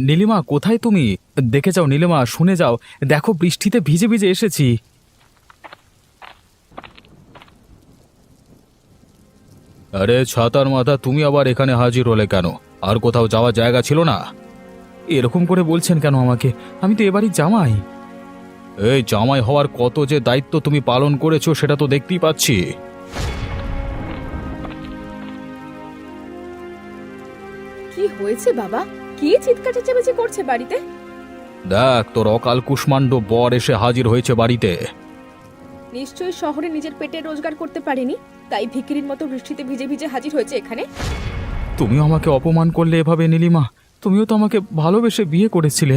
নীলিমা, কোথায় তুমি? দেখে যাও নীলিমা, শুনে যাও, দেখো বৃষ্টিতে ভিজে ভিজে এসেছি। আরে ছাতার মাথা, তুমি আবার এখানে হাজির হলে কেন? আর কোথাও যাওয়ার জায়গা ছিল না? এরকম করে বলছেন কেন আমাকে? আমি তো এবারই জামাই। এই জামাই হওয়ার কত যে দায়িত্ব তুমি পালন করেছো সেটা তো দেখতেই পাচ্ছি। কি হয়েছে বাবা? কি চিৎকার চেঁচামেচি করছে বাড়িতে? দেখ, তোর অকাল কুষ্মাণ্ড বর এসে হাজির হয়েছে বাড়িতে। নিশ্চয়ই শহরে নিজের পেটে রোজগার করতে পারেনি, তাই ভিখিরির মতো বৃষ্টিতে ভিজে ভিজে হাজির হয়েছে এখানে। তুমিও আমাকে অপমান করলে এভাবে নীলিমা। তুমিও তো আমাকে ভালোবেসে বিয়ে করেছিলে।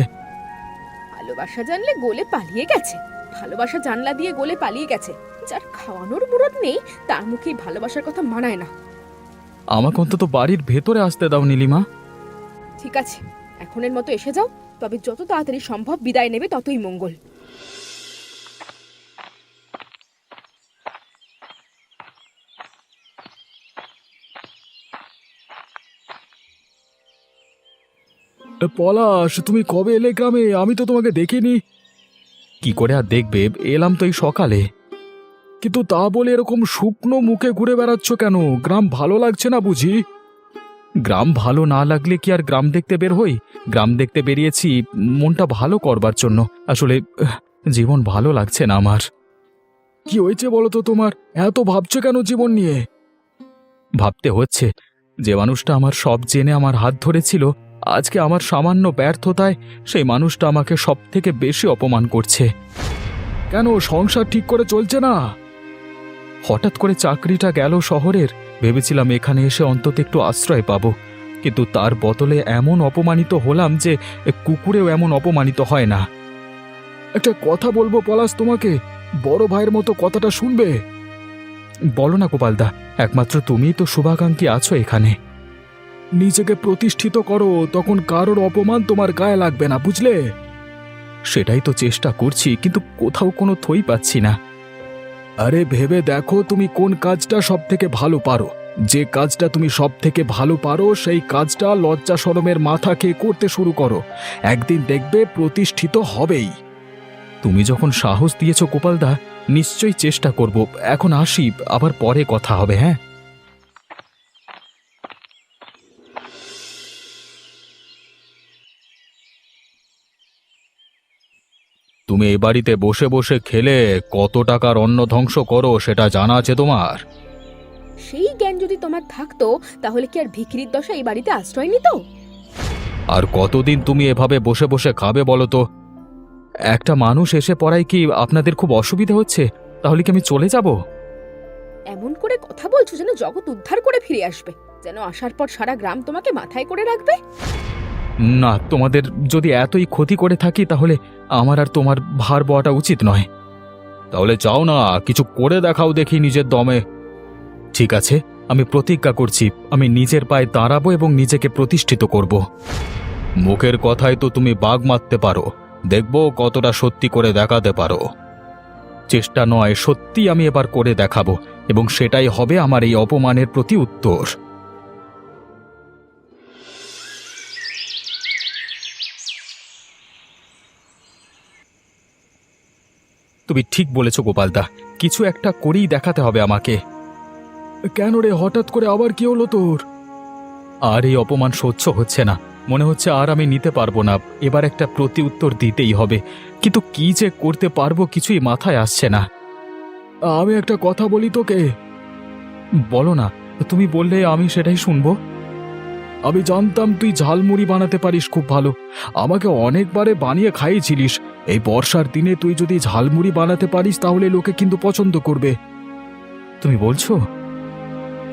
ভালোবাসা জানলে গোলে পালিয়ে গেছে। ভালোবাসা জানলা দিয়ে গোলে পালিয়ে গেছে। যার খাওয়ানোর মুরত নেই তার মুখেই ভালোবাসার কথা মানায় না। আমাকে অন্তত বাড়ির ভেতরে আসতে দাও নীলিমা। ঠিক আছে, এখনের মতো এসে যাও, তবে যত তাড়াতাড়ি সম্ভব বিদায় নেবে ততই মঙ্গল। পলাশ, তুমি কবে এলে গ্রামে? আমি তো তোমাকে দেখিনি। কি করে আর দেখবে, এলাম তো এই সকালে। কিন্তু তা বলে এরকম শুকনো মুখে ঘুরে বেড়াচ্ছ কেন? গ্রাম ভালো লাগছে না বুঝি? গ্রাম ভালো না লাগলে কি আর গ্রাম দেখতে বের হই? গ্রাম দেখতে বেরিয়েছি মনটা ভালো করবার জন্য। আসলে জীবন ভালো লাগছে না আমার। কি হয়েছে বলো তো তোমার? এত ভাবছো কেন জীবন নিয়ে? ভাবতে হচ্ছে, যে মানুষটা আমার সব জেনে আমার হাত ধরেছিল, আজকে আমার সামান্য ব্যর্থতায় সেই মানুষটা আমাকে সব থেকে বেশি অপমান করছে। কেন, সংসার ঠিক করে চলছে না? হঠাৎ করে চাকরিটা গেল শহরের, ভেবেছিলাম এখানে এসে অন্তত একটু আশ্রয় পাবো, কিন্তু তার বদলে এমন অপমানিত হলাম যে কুকুরেও এমন অপমানিত হয় না। একটা কথা বলবো পলাশ তোমাকে, বড় ভাইয়ের মতো কথাটা শুনবে? বলো না গোপালদা, একমাত্র তুমিই তো শুভাকাঙ্ক্ষী আছো এখানে। নিজেকে প্রতিষ্ঠিত করো, তখন কারোর অপমান তোমার গায়ে লাগবে না, বুঝলে? সেটাই তো চেষ্টা করছি, কিন্তু কোথাও কোনো থই পাচ্ছি না। আরে ভেবে দেখো তুমি কোন কাজটা সব থেকে ভালো পারো। যে কাজটা তুমি সব থেকে ভালো পারো সেই কাজটা লজ্জা শরমের মাথা খেয়ে করতে শুরু করো। একদিন দেখবে প্রতিষ্ঠিত হবেই। তুমি যখন সাহস দিয়েছো গোপালদা, নিশ্চয়ই চেষ্টা করব। এখন আসি, আবার পরে কথা হবে, হ্যাঁ? তুমি এই বাড়িতে বসে বসে খেলে কত টাকার অন্ন ধ্বংস করো সেটা জানা আছে তোমার? সেই জ্ঞান যদি তোমার থাকতো তাহলে কি আর ভিখিরির দশা এই বাড়িতে আশ্রয় নিত? আর কতদিন তুমি এভাবে বসে বসে খাবে বলো তো? একটা মানুষ এসে পড়ায় কি আপনাদের খুব অসুবিধা হচ্ছে? তাহলে কি আমি চলে যাব? এমন করে কথা বলছো যেন জগৎ উদ্ধার করে ফিরে আসবে, যেন আসার পর সারা গ্রাম তোমাকে মাথায় করে রাখবে। না, তোমাদের যদি এতই ক্ষতি করে থাকি তাহলে আমার আর তোমার ভার বওয়াটা উচিত নয়। তাহলে চাও না কিছু করে দেখাও দেখি নিজের দমে। ঠিক আছে, আমি প্রতিজ্ঞা করছি, আমি নিজের পায়ে দাঁড়াবো এবং নিজেকে প্রতিষ্ঠিত করব। মুখের কথায় তো তুমি বাগ মারতে পারো, দেখবো কতটা সত্যি করে দেখাতে পারো। চেষ্টা নয়, সত্যি আমি এবার করে দেখাবো, এবং সেটাই হবে আমার এই অপমানের প্রতি উত্তর। তুমি ঠিক বলেছ গোপালদা, কিছু একটা করেই দেখাতে হবে আমাকে। কেন রে, হঠাৎ করে আবার কি হলো তোর? আর এই অপমান সহ্য হচ্ছে না, মনে হচ্ছে আর আমি নিতে পারবো না। এবার একটা প্রতি উত্তর দিতেই হবে, কিন্তু কি যে করতে পারবো কিছুই মাথায় আসছে না। আমি একটা কথা বলি তোকে। বলো না, তুমি বললে আমি সেটাই শুনবো। আমি জানতাম তুই ঝালমুড়ি বানাতে পারিস খুব ভালো, আমাকে অনেকবারে বানিয়ে খাইয়েছিলিস। এই বর্ষার দিনে তুই যদি ঝালমুড়ি বানাতে পারিস তাহলে লোকে কিন্তু পছন্দ করবে। তুমি বলছো?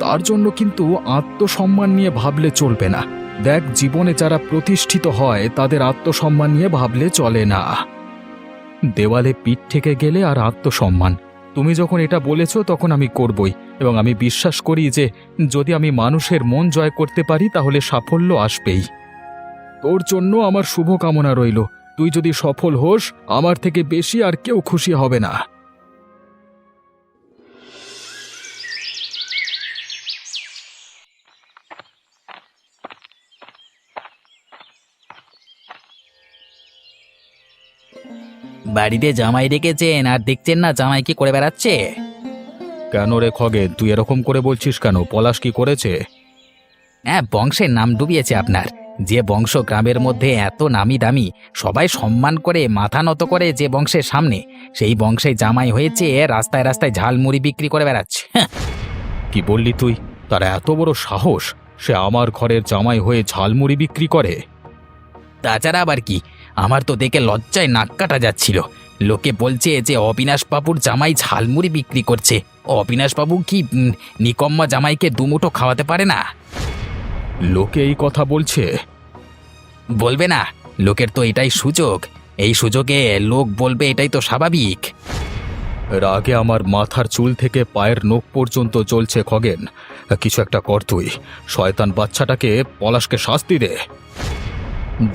তার জন্য কিন্তু আত্মসম্মান নিয়ে ভাবলে চলবে না। দেখ, জীবনে যারা প্রতিষ্ঠিত হয় তাদের আত্মসম্মান নিয়ে ভাবলে চলে না। দেওয়ালে পিঠ থেকে গেলে আর আত্মসম্মান। তুমি যখন এটা বলেছো তখন আমি করবই, এবং আমি বিশ্বাস করি যে যদি আমি মানুষের মন জয় করতে পারি তাহলে সাফল্য আসবেই। তোর জন্য আমার শুভকামনা রইল। তুই যদি সফল হোস, আমার থেকে বেশি আর কেউ খুশি হবে না। বাড়িতে জামাই রেখেছেন আর দেখছেন না জামাই কি করে বেড়াচ্ছে? কেন রে খগেন, তুই এরকম করে বলছিস কেন? পলাশ কি করেছে? হ্যাঁ, বংশের নাম ডুবিয়েছে আপনার। যে বংশ গ্রামের মধ্যে এত নামি দামি, সবাই সম্মান করে মাথা নত করে যে বংশের সামনে, সেই বংশে জামাই হয়েছে রাস্তায় রাস্তায় ঝালমুড়ি বিক্রি করে বেড়াচ্ছে। হ্যাঁ, কি বললি তুই? তার এত বড় সাহস, সে আমার ঘরের জামাই হয়ে ঝালমুড়ি বিক্রি করে? তাছাড়া আবার কি, আমার তো দেখে লজ্জায় নাক কাটা যাচ্ছিল। লোকে বলছে যে অবিনাশ বাবুর জামাই ঝালমুড়ি বিক্রি করছে। অবিনাশ বাবু কি নিকম্মা জামাইকে দুমুঠো খাওয়াতে পারে না? লোকে এই কথা বলছে? বলবে না? লোকের তো এটাই সুযোগ। এই সুযোগে লোক বলবে, এটাই তো স্বাভাবিক। রাগে আমার মাথার চুল থেকে পায়ের নখ পর্যন্ত জ্বলছে খগেন। কিছু একটা কর তুই। শয়তান বাচ্চাটাকে, পলাশকে শাস্তি দে।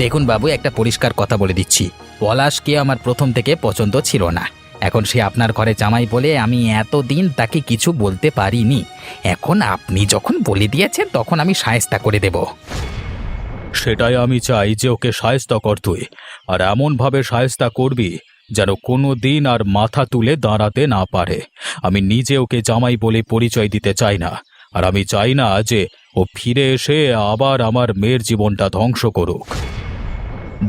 দেখুন বাবু, একটা পরিষ্কার কথা বলে দিচ্ছি, পলাশকে আমার প্রথম থেকে পছন্দ ছিল না। এখন সে আপনার ঘরে জামাই বলে আমি এতদিন তাকে কিছু বলতে পারিনি। এখন আপনি যখন বলে দিয়েছেন তখন আমি শায়েস্তা করে দেব। সেটাই আমি চাই, যে ওকে শায়েস্তা কর তুই। আর এমনভাবে শায়েস্তা করবি যেন কোনো দিন আর মাথা তুলে দাঁড়াতে না পারে। আমি নিজে ওকে জামাই বলে পরিচয় দিতে চাই না। আর আমি চাই না যে ও ফিরে এসে আবার আমার মেয়ের জীবনটা ধ্বংস করুক।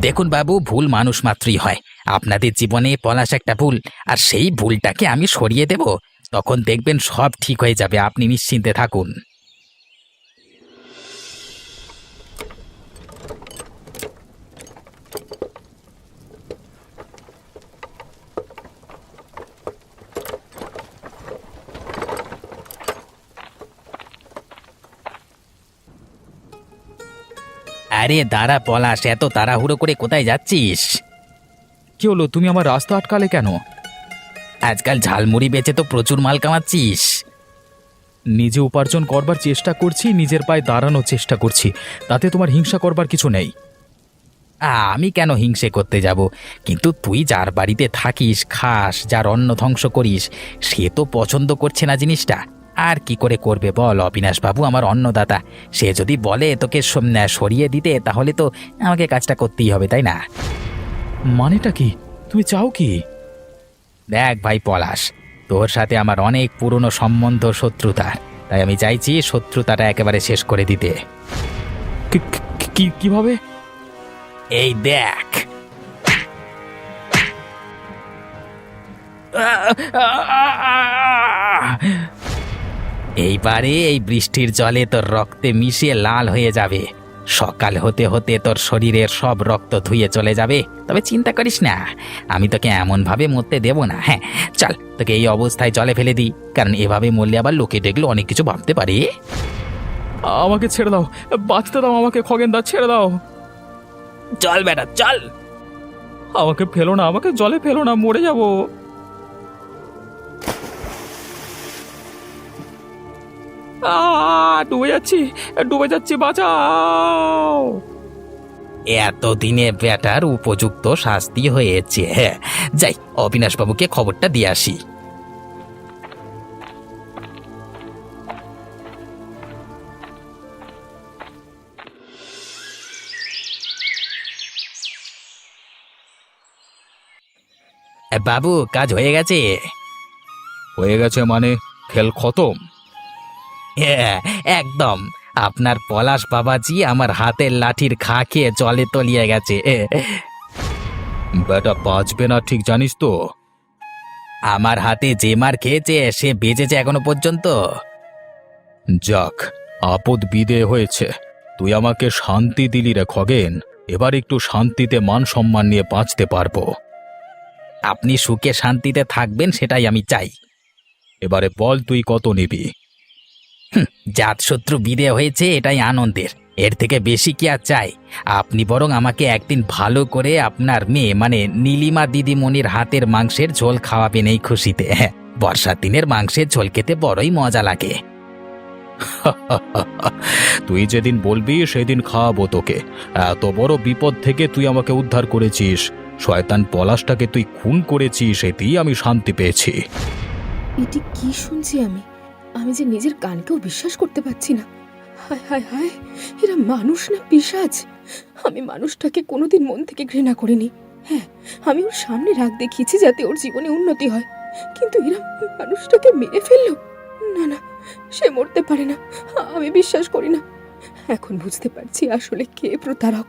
দেখুন বাবু, ভুল মানুষ মাত্রই হয়। আপনাদের জীবনে পলাশ একটা ভুল, আর সেই ভুলটাকে আমি সরিয়ে দেব। তখন দেখবেন সব ঠিক হয়ে যাবে, আপনি নিশ্চিন্তে থাকুন। আরে দাঁড়া পলাশ, এত তাড়াহুড়ো করে কোথায় যাচ্ছিস? কি হলো, তুমি আমার রাস্তা আটকালে কেন? আজকাল ঝালমুড়ি বেচে তো প্রচুর মাল কামাচ্ছিস। নিজে উপার্জন করবার চেষ্টা করছি, নিজের পায়ে দাঁড়ানোর চেষ্টা করছি। তাতে তোমার হিংসা করবার কিছু নেই। আমি কেন হিংসে করতে যাব? কিন্তু তুই যার বাড়িতে থাকিস, খাস, যার অন্ন ধ্বংস করিস, সে তো পছন্দ করছে না জিনিসটা। আর কি করে করবে বল? অবিনাশ বাবু আমার অন্নদাতা, সে যদি বলে তোকে সরিয়ে দিতে, তাহলে তো আমাকে কাজটা করতেই হবে, তাই না? মানেটা কি? তুমি চাও কি? দেখ ভাই পলাশ, তোর সাথে আমার অনেক পুরনো সম্বন্ধ, শত্রুতার। তাই আমি চাইছি শত্রুতাটা একেবারে শেষ করে দিতে। কিভাবে? এই দেখ। এইবারে এই বৃষ্টির জলে তোর রক্তে মিশিয়ে লাল হয়ে যাবে। সকাল হতে হতে তোর শরীরের সব রক্ত ধুয়ে চলে যাবে। তবে চিন্তা করিস না, আমি তোকে এমনভাবে মরতে দেব না। হ্যাঁ, চল তোকে এই অবস্থায় জলে ফেলে দিই, কারণ এভাবে মরলে আবার লোকে দেখলে অনেক কিছু ভাবতে পারে। আমাকে ছেড়ে দাও, বাঁচতে দাও আমাকে খগেনদা, ছেড়ে দাও। চল বেটা চল। আমাকে ফেলো না, আমাকে জলে ফেলো না, মরে যাব। ডুবে যাচ্ছি, ডুবে যাচ্ছি, বাঁচাও। এতদিনে বেটার উপযুক্ত শাস্তি হয়েছে। হ্যাঁ, যাই অবিনাশ বাবুকে খবরটা দিয়ে আসি। বাবু, কাজ হয়ে গেছে? হয়ে গেছে মানে? খেল খতম? হ্যাঁ একদম। আপনার পলাশ বাবাজি আমার হাতের লাঠির খা খেয়ে জলে তলিয়ে গেছে। বেটা বাঁচবে না, ঠিক জানিস তো। আমার হাতে যে মার খেয়েছে সে বেঁচেছে এখনো পর্যন্ত। যাক, আপদ বিদে হয়েছে। তুই আমাকে শান্তি দিলি রে খগেন। এবার একটু শান্তিতে মান সম্মান নিয়ে বাঁচতে পারবো। আপনি সুখে শান্তিতে থাকবেন, সেটাই আমি চাই। এবারে বল, তুই কত নিবি? জাত শত্রু বিদে হয়েছে, এটাই আনন্দের। এর থেকে বেশি কি আর চাই? আপনি বরং আমাকে একদিন ভালো করে আপনার মেয়ে মানে নীলিমা দিদিমণির হাতের মাংসের ঝোল খাওয়াবেন এই খুশিতে। হ্যাঁ, বর্ষার দিনের মাংসের ঝোল খেতে বড়ই মজা লাগে। তুই যেদিন বলবি সেদিন খাওয়াবো তোকে। এত বড় বিপদ থেকে তুই আমাকে উদ্ধার করেছিস। শয়তান পলাশটাকে তুই খুন করেছিস, এতেই আমি শান্তি পেয়েছি। এটি কি শুনছি আমি? আমি যে নিজের কানকেও বিশ্বাস করতে পারছি না। হায় হায় হায়, এরা মানুষ না পিশাচ? আমি মানুষটাকে কোনোদিন মন থেকে ঘৃণা করিনি। হ্যাঁ, আমি ওর সামনে রাগ দেখিয়েছি যাতে ওর জীবনে উন্নতি হয়, কিন্তু এরা মানুষটাকে মেরে ফেললো। না না, সে মরতে পারে না, আমি বিশ্বাস করি না। এখন বুঝতে পারছি আসলে কে প্রতারক।